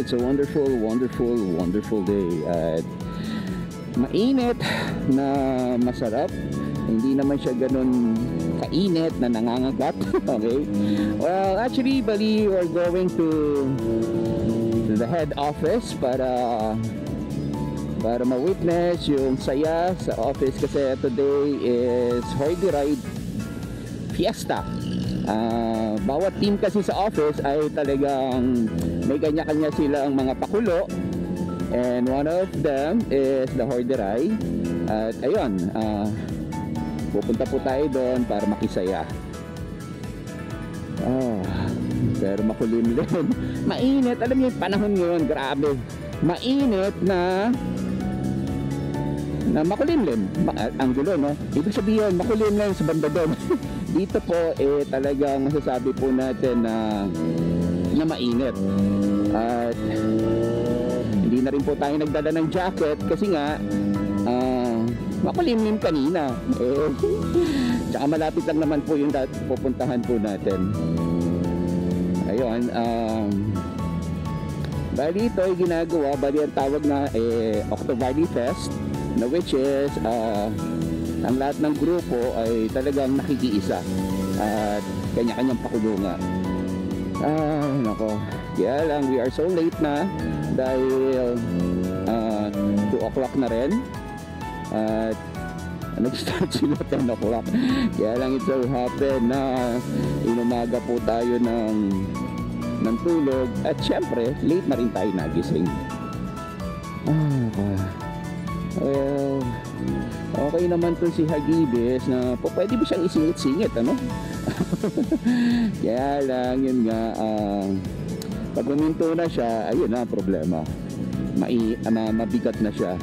It's a wonderful, wonderful, wonderful day. At mainit na masarap. Hindi naman siya ganun kainit na nangangagat. Okay? Well, actually, bali, we're going to the head office para ma-witness yung saya sa office kasi today is Hordy Ride Fiesta. Bawat team kasi sa office ay talagang may kanya-kanya silang mga pakulo, and one of them is the Hordy Ride. At ayun, pupunta po tayo doon para makisaya. Pero makulimlim. Mainit. Alam niyo yung panahon ngayon, grabe. Mainit na makulimlim. Ang gulo, no? Ibig sabihin, makulimlim sa banda doon. Dito po, talagang masasabi po natin na mainit. At hindi na rin po tayo nagdala ng jacket kasi nga, makulimlim kanina. Tsaka malapit lang naman po yung pupuntahan po natin. Ayun, bali ito ay ginagawa, bali ang tawag na Octovalley Fest, na which is ang lahat ng grupo ay talagang nakikiisa at kanya-kanyang pakulungan. Nako, kaya lang we are so late na dahil 2 o'clock na rin at nag-start sila 10 o'clock. Kaya lang it so happen na inumaga po tayo ng tulog at syempre late na rin tayo nagising. Well, okay naman to si Hagibis na po, pwede ba siyang isingit-singit, ano? Kaya lang yun nga, pag huminto na siya, ayun na problema, mabigat na siya.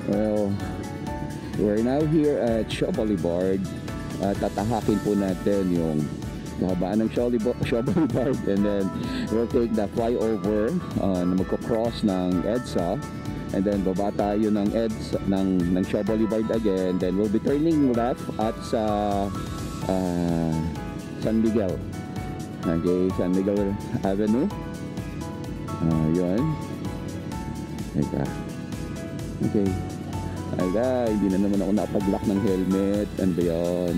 Well, we're now here at Shaw Boulevard. Tatahakin po natin yung kahabaan ng Shaw Boulevard, and then we'll take the flyover na magko-cross ng EDSA, and then baba tayo ng EDSA ng Shaw Boulevard again, then we'll be turning left at sa San Miguel. Okay, San Miguel Avenue. Yun. Okay. Ala, hindi na naman ako napag-lock ng helmet. Ano ba yun?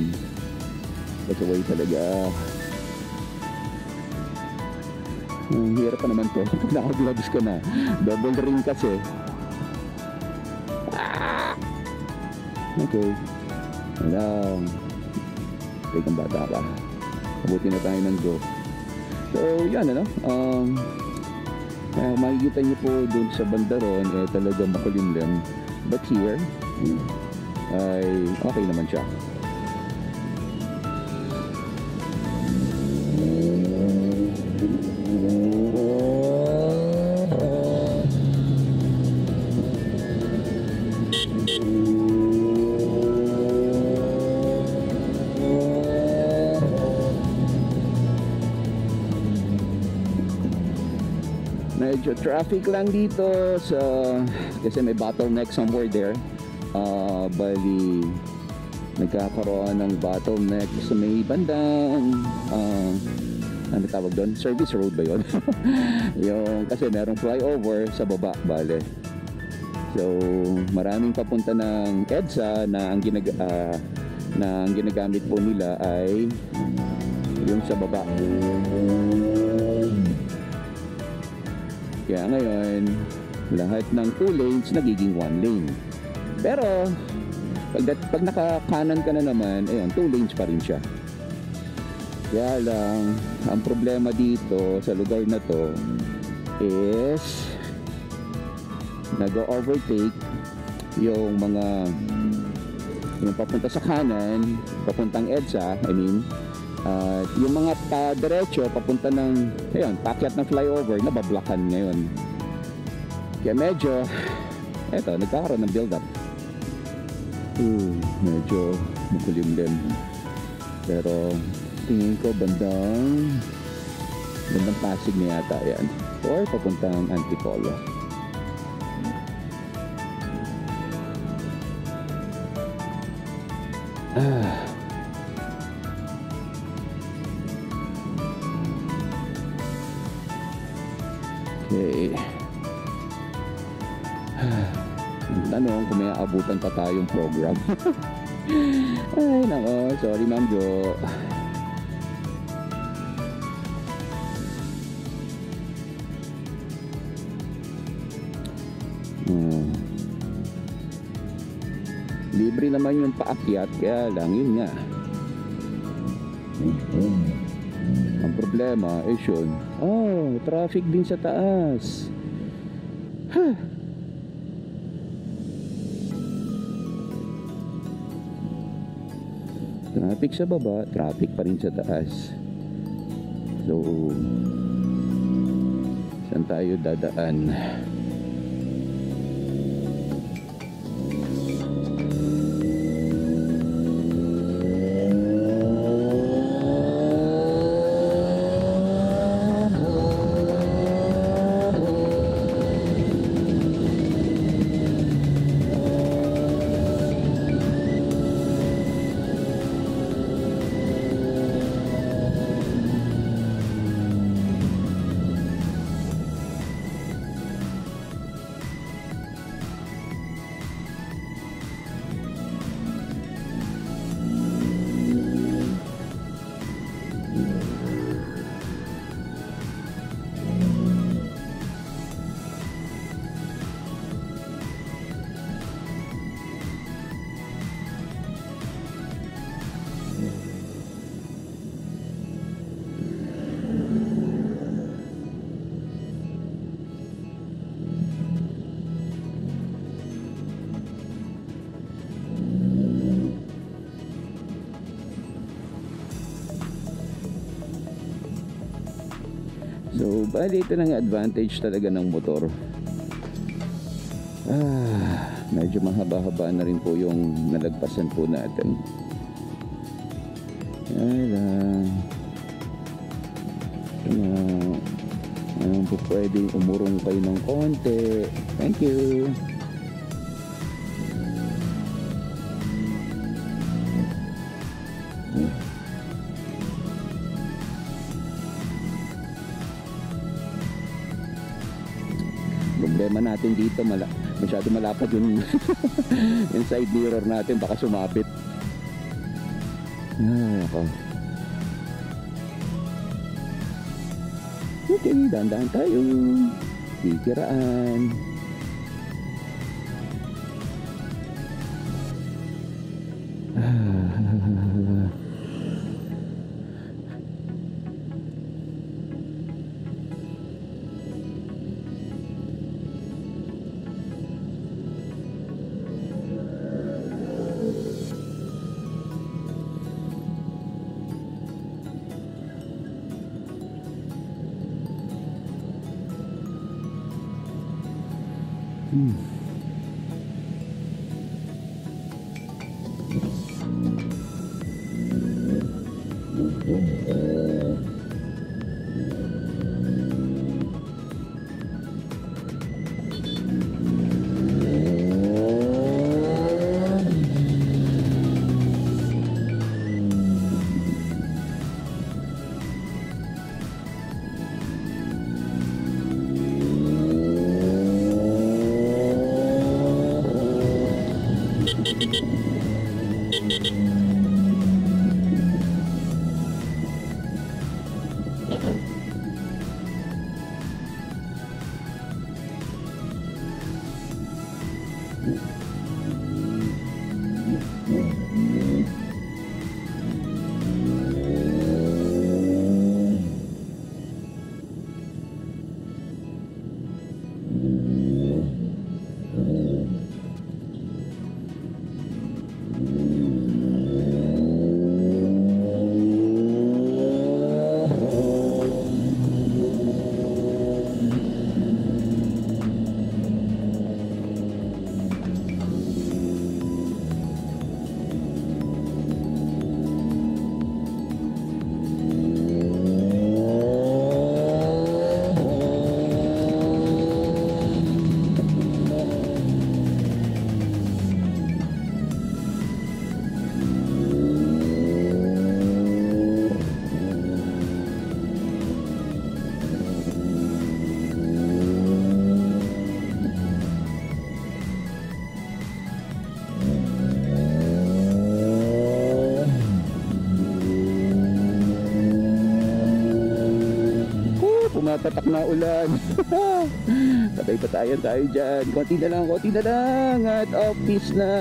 Pasaway talaga. Hirap pa naman to. Naka-gloves ka na. Double ring kasi. Okay. Ala. Teka, bata ka. Abutin na tayo ng go. So, yan ano. Makikita nyo po dun sa bandaron, talaga makulimlim. But here, ay okay naman siya. Medyo traffic lang dito kasi may bottleneck somewhere there. Bali nagkakaroon ng bottleneck sa may bandang ano tawag doon? Service road ba yun? Yung kasi merong flyover sa baba, bale. So maraming papunta ng EDSA na ang ginagamit po nila ay yung sa baba. Kaya ngayon, lahat ng 2 lanes nagiging 1 lane. Pero, pag nakakanan ka na naman, ayun, 2 lanes pa rin siya. Kaya lang, ang problema dito sa lugar na to, is nag-overtake yung mga yung papunta sa kanan, papuntang EDSA, I mean, yung mga diretso papunta ng, ayun, pakyat ng flyover, nabablokan ngayon. Kaya medyo, eto, nagkakaroon ng build up. Medyo makulimlim. Pero tingin ko bandang Pasig na yata yan, or papuntang Antipolo. Okay. Ang tanong kung may aabutan pa tayong program. Ay nako, sorry Ma'am Jo. Libre naman yung paakyat, kaya lang yun nga. Ang problema is yun, traffic din sa taas. Traffic sa baba, traffic pa rin sa taas. So, saan tayo dadaan? So, bali ito lang advantage talaga ng motor. Medyo mahaba-haba na rin po yung nalagpasan po natin. Ayun po, pwedeng umurong kayo ng konti. Thank you. Problema natin dito, masyado malapad yung yung side mirror natin, baka sumapit. Ako. Okay, dahan-dahan tayo. Kikiraan. tumatatak na ulan. Patay-patayan tayo dyan. Konti na lang at office na.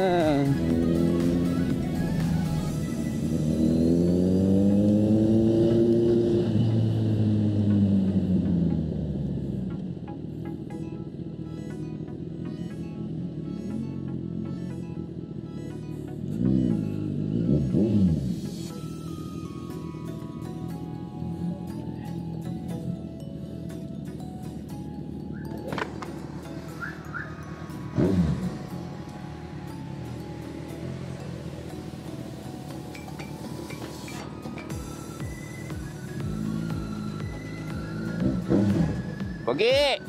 Pogi!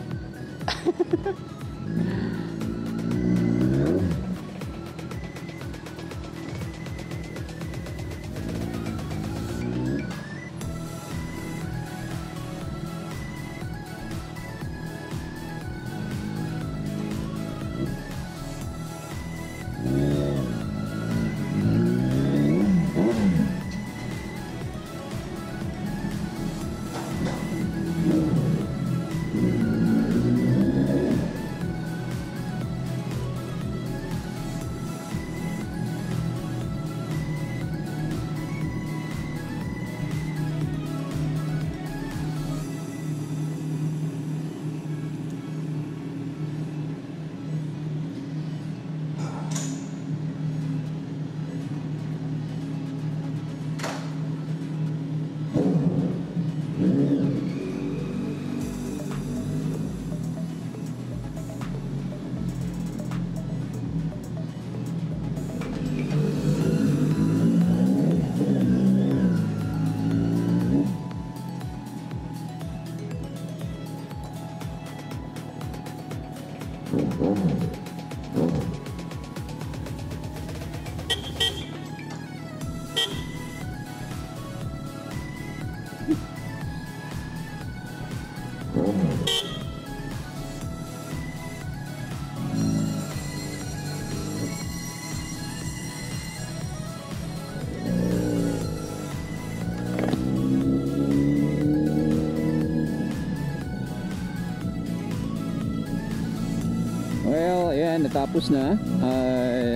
Well, ayan, natapos na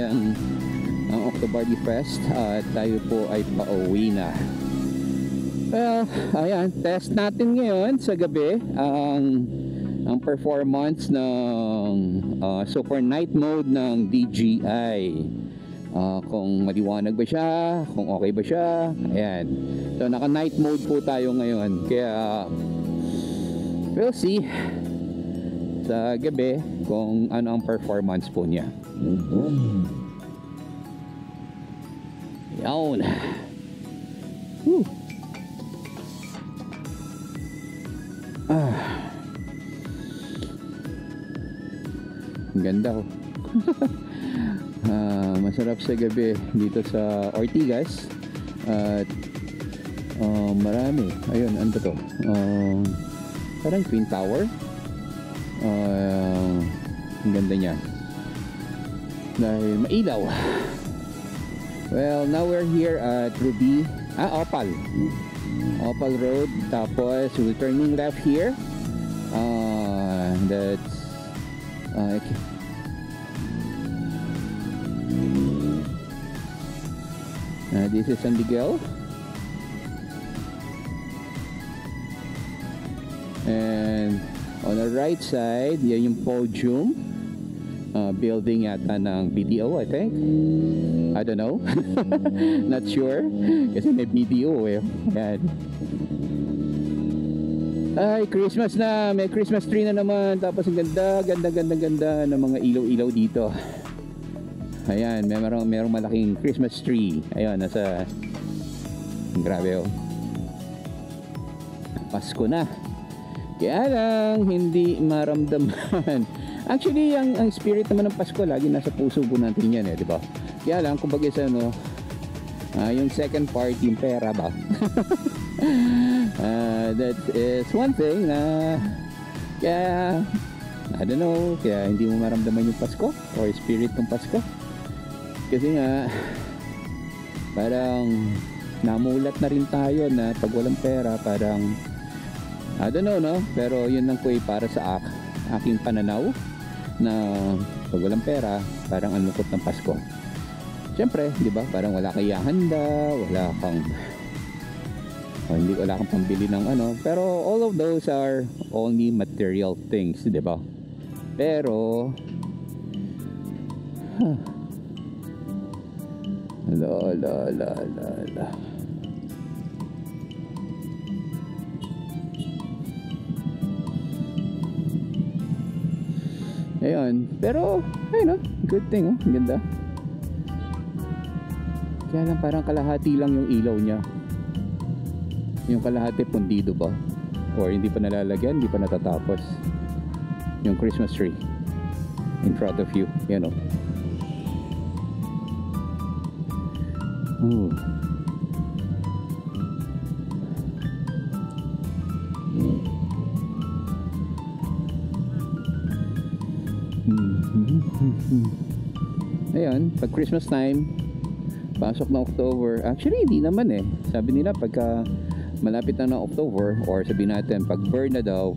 ang Octobardi Fest at tayo po ay pauwi na. Well, ayan, test natin ngayon sa gabi ang performance ng super night mode ng DJI. Kung maliwanag ba siya, kung okay ba siya. Ayan, so naka night mode po tayo ngayon, kaya we'll see sa gabi kung ano ang performance po niya. Yawn. Whew. Ang ganda ko. Masarap sa gabi dito sa Ortigas at marami. Ayun, ano to? Parang Twin Tower. Ang ganda niya dahil mailaw. Well, now we're here at Ruby, Opal Road. Tapos we're turning left here. That's this is San Miguel, and on the right side, yan yung podium building yata ng BDO, I think. I don't know. Not sure. Kasi may BDO eh. Yan. Ay, Christmas na. May Christmas tree na naman. Tapos ang ganda ng mga ilaw-ilaw dito. Ayan, merong malaking Christmas tree. Ayun, nasa... Grabe oh. Pasko na. Kaya lang, hindi maramdaman. Actually, ang spirit naman ng Pasko, lagi nasa puso po natin yan eh, di ba? Kaya lang, kumbaga sa ano, yung second part, yung pera ba? That is one thing na, kaya, I don't know, kaya hindi mo maramdaman yung Pasko or spirit ng Pasko. Kasi nga, parang namulat na rin tayo na pag walang pera, parang I don't know, no? Pero yun lang po ay para sa aking pananaw na pag walang pera, parang ang lungkot ng Pasko. Siyempre, di ba? Parang wala kang handa, wala kang pambili ng ano. Pero all of those are only material things, di ba? Pero la. Ayun, pero ayun, good thing, ang ganda. Kaya lang parang kalahati lang yung ilaw niya. Yung kalahati pundido ba? Or hindi pa nalalagyan, hindi pa natatapos. Yung Christmas tree in front of you, yan o. Ayun, pag Christmas time, pasok na October. Actually, hindi naman eh. Sabi nila pagka malapit na ng October, or sabihin natin pag burn na daw,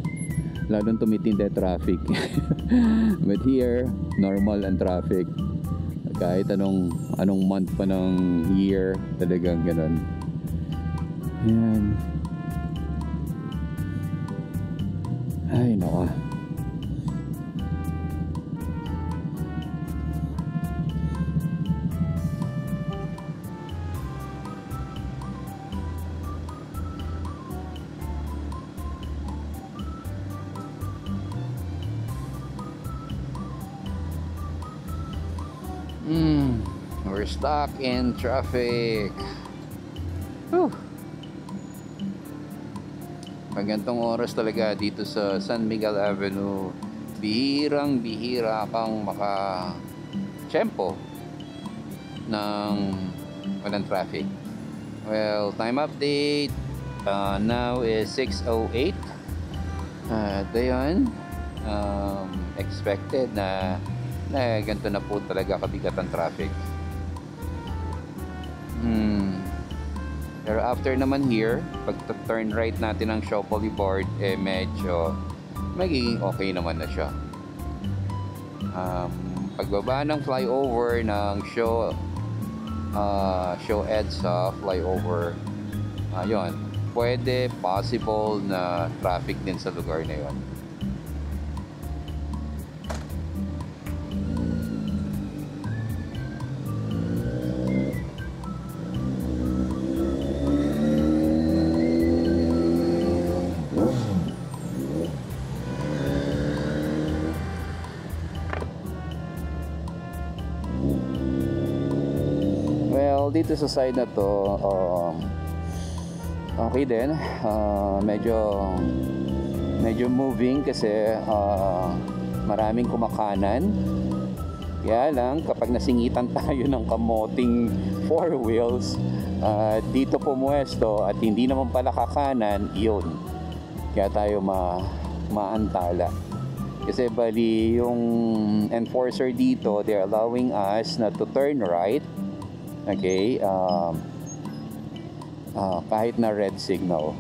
lalong tumitindi traffic. But here, normal ang traffic. Kahit anong month pa ng year, talagang ganun. Ayan. Ay, nawa. We're stuck in traffic. Whew. Pag ganitong oras talaga dito sa San Miguel Avenue, bihirang-bihira kang maka-tsempo ng walang traffic. Well, time update. Now is 6:08. At ayun, expected na ganito na po talaga kabigat ang traffic. Pero after naman here, pag turn right natin ng Shaw Boulevard, medyo magiging okay naman na siya. Pagbaba ng flyover ng Shaw EDSA flyover, ayun, pwede, possible na traffic din sa lugar na yun. Dito sa side na to, okay din. Medyo moving kasi maraming kumakanan. Kaya lang kapag nasingitan tayo ng kamoting four wheels, dito pumuesto at hindi naman pala kakanan, yun, kaya tayo maantala. Kasi bali yung enforcer dito, they're allowing us na to turn right. Okay, kahit na red signal.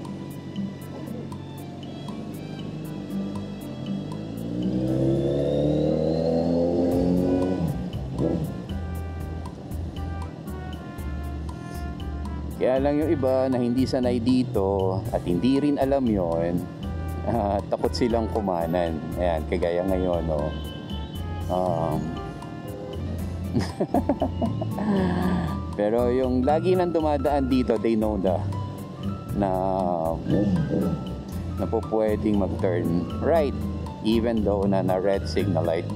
Kaya lang yung iba na hindi sanay dito at hindi rin alam yon, takot silang kumanan. Ayan, kagaya ngayon, no? Pero yung lagi nang dumadaan dito, they know na po pwedeng mag-turn right even though na red signal light.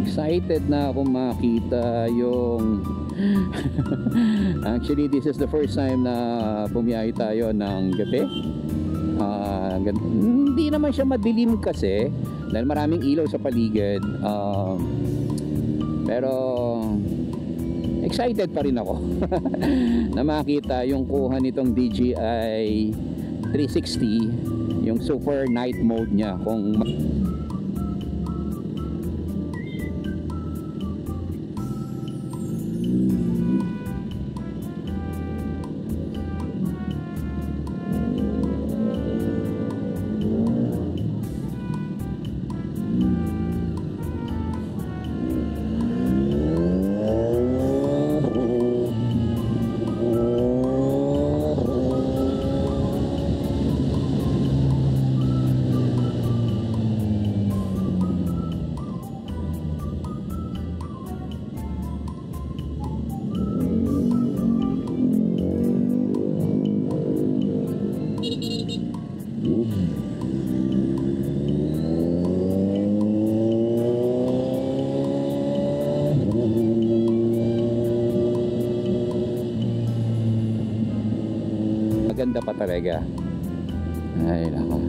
Excited na ako makita yung actually this is the first time na bumiyahe tayo ng gabi. Hindi naman siya madilim kasi dahil maraming ilaw sa paligid, pero excited pa rin ako na makita yung kuha nitong DJI 360, yung super night mode niya. Kung maganda pa talaga. Ay nako.